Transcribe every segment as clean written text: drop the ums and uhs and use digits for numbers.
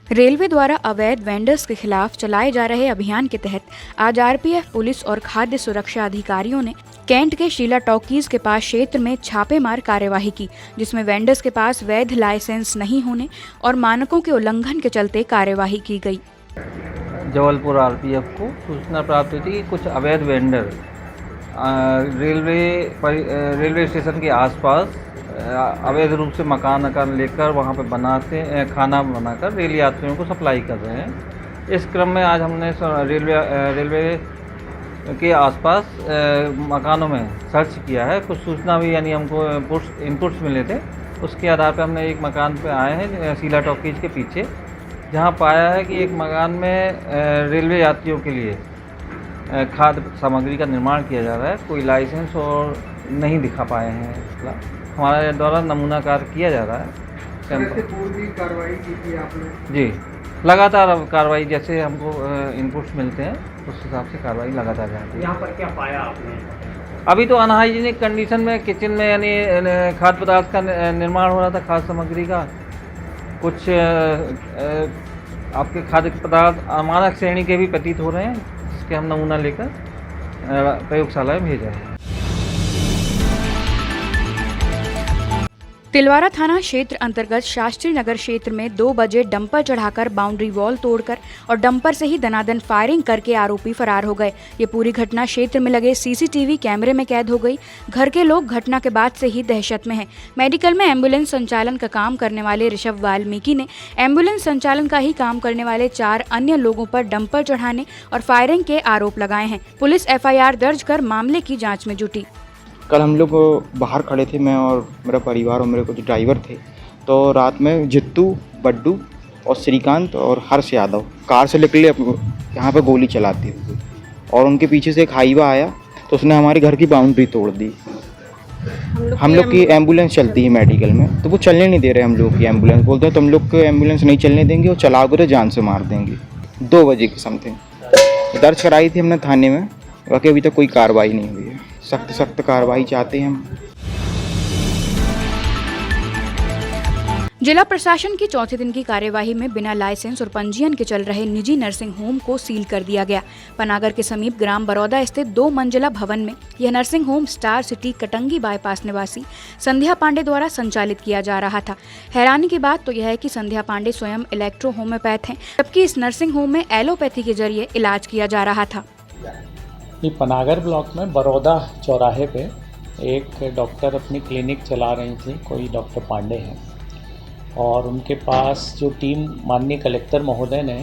Railway द्वारा अवैध vendors के खिलाफ चलाए जा रहे अभियान के तहत आज आरपीएफ पुलिस और खाद्य सुरक्षा अधिकारियों ने कैंट के शीला टॉकीज के पास क्षेत्र में छापेमार कार्यवाही की, जिसमें वेंडर्स के पास वैध लाइसेंस नहीं होने और मानकों के उल्लंघन के चलते कार्यवाही की गई। जबलपुर आरपीएफ को सूचना प्राप्त हुई थी कि कुछ अवैध वेंडर रेलवे स्टेशन के आसपास अवैध रूप से मकान लेकर वहाँ पे खाना बनाकर रेल यात्रियों को सप्लाई कर रहे हैं। इस क्रम में आज हमने रेलवे के आसपास मकानों में सर्च किया है। कुछ सूचना भी यानी हमको इनपुट्स मिले थे, उसके आधार पर हमने एक मकान पे आए हैं शीला टॉकीज के पीछे, जहाँ पाया है कि एक मकान में रेलवे यात्रियों के लिए खाद्य सामग्री का निर्माण किया जा रहा है। कोई लाइसेंस और नहीं दिखा पाए हैं। हमारे द्वारा नमूनाकार किया जा रहा है। पूरी कार्रवाई की थी आपने? जी, लगातार कार्रवाई जैसे हमको इनपुट्स मिलते हैं उस हिसाब से कार्रवाई लगातार जाती है। यहाँ पर क्या पाया आपने? अभी तो अनहाइजीनिक कंडीशन में किचन में यानी खाद्य पदार्थ का निर्माण हो रहा था, खाद्य सामग्री का। कुछ आपके खाद्य पदार्थ अमानक श्रेणी के भी प्रतीत हो रहे हैं, जिसके हम नमूना लेकर प्रयोगशाला में भेजा है। तिलवारा थाना क्षेत्र अंतर्गत शास्त्री नगर क्षेत्र में 2 बजे डंपर चढ़ाकर बाउंड्री वॉल तोड़कर और डंपर से ही दनादन फायरिंग करके आरोपी फरार हो गए। ये पूरी घटना क्षेत्र में लगे सीसीटीवी कैमरे में कैद हो गई। घर के लोग घटना के बाद से ही दहशत में हैं। मेडिकल में एम्बुलेंस संचालन का काम करने वाले ऋषभ वाल्मीकि ने एम्बुलेंस संचालन का ही काम करने वाले 4 अन्य लोगों पर डंपर चढ़ाने और फायरिंग के आरोप लगाए हैं। पुलिस FIR दर्ज कर मामले की जाँच में जुटी। कल हम लोग बाहर खड़े थे, मैं और मेरा परिवार और मेरे को जो ड्राइवर थे, तो रात में जित्तू, बड्डू और श्रीकांत और हर्ष यादव कार से निकले यहाँ पे गोली चलाते हुए, और उनके पीछे से एक हाईवा आया तो उसने हमारे घर की बाउंड्री तोड़ दी। हम लोग की एम्बुलेंस चलती है मेडिकल में, तो वो चलने नहीं दे रहे हम लोग की एम्बुलेंस। बोलते हैं तुम लोग को एम्बुलेंस नहीं चलने देंगे और चलाओगे तो जान से मार देंगे। 2 बजे के समथिंग दर्ज कराई थी हमने थाने में, बाकी अभी तक कोई कार्रवाई नहीं हुई है। सख्त कार्रवाई चाहते हैं हम। जिला प्रशासन की चौथे दिन की कार्यवाही में बिना लाइसेंस और पंजीयन के चल रहे निजी नर्सिंग होम को सील कर दिया गया। पनागर के समीप ग्राम बरौदा स्थित 2 मंजिला भवन में यह nursing home star city Katangi bypass निवासी संध्या पांडे द्वारा संचालित किया जा रहा था। हैरानी की बात तो यह है कि संध्या पांडे स्वयं इलेक्ट्रो होम्योपैथ हैं, जबकि इस नर्सिंग होम में एलोपैथी के जरिए इलाज किया जा रहा था। पनागर ब्लॉक में बरौदा चौराहे पे एक डॉक्टर अपनी क्लिनिक चला रही थी, कोई डॉक्टर पांडे हैं, और उनके पास जो टीम माननीय कलेक्टर महोदय ने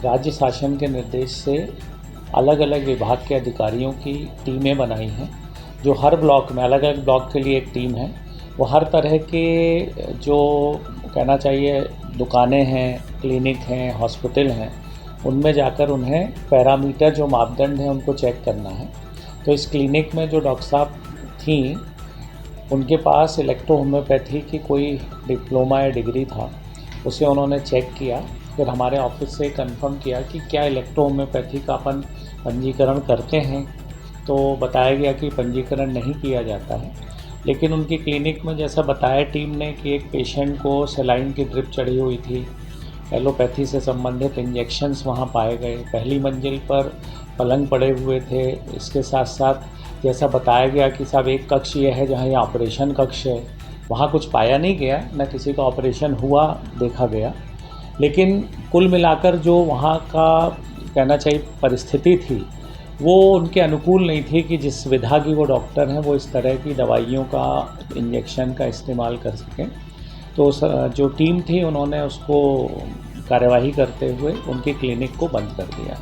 राज्य शासन के निर्देश से अलग अलग विभाग के अधिकारियों की टीमें बनाई हैं, जो हर ब्लॉक में अलग अलग ब्लॉक के लिए एक टीम है। वो हर तरह के जो कहना चाहिए दुकानें हैं, क्लिनिक हैं, हॉस्पिटल हैं, उनमें जाकर उन्हें पैरामीटर जो मापदंड हैं उनको चेक करना है। तो इस क्लिनिक में जो डॉक्टर साहब थी, उनके पास इलेक्ट्रो होम्योपैथी की कोई डिप्लोमा या डिग्री था, उसे उन्होंने चेक किया। फिर हमारे ऑफिस से कंफर्म किया कि क्या इलेक्ट्रो होम्योपैथी का अपन पंजीकरण करते हैं, तो बताया गया कि पंजीकरण नहीं किया जाता है। लेकिन उनकी क्लिनिक में जैसा बताया टीम ने कि एक पेशेंट को सेलाइन की ड्रिप चढ़ी हुई थी, एलोपैथी से संबंधित इंजेक्शंस वहाँ पाए गए। पहली मंजिल पर पलंग पड़े हुए थे। इसके साथ साथ जैसा बताया गया कि साहब एक कक्ष ये है जहाँ ये ऑपरेशन कक्ष है, वहाँ कुछ पाया नहीं गया, न किसी का ऑपरेशन हुआ देखा गया। लेकिन कुल मिलाकर जो वहाँ का कहना चाहिए परिस्थिति थी, वो उनके अनुकूल नहीं थी कि जिस विधा की वो डॉक्टर हैं वो इस तरह की दवाइयों का इंजेक्शन का इस्तेमाल कर सकें। तो जो टीम थी उन्होंने उसको कार्यवाही करते हुए उनकी क्लिनिक को बंद कर दिया।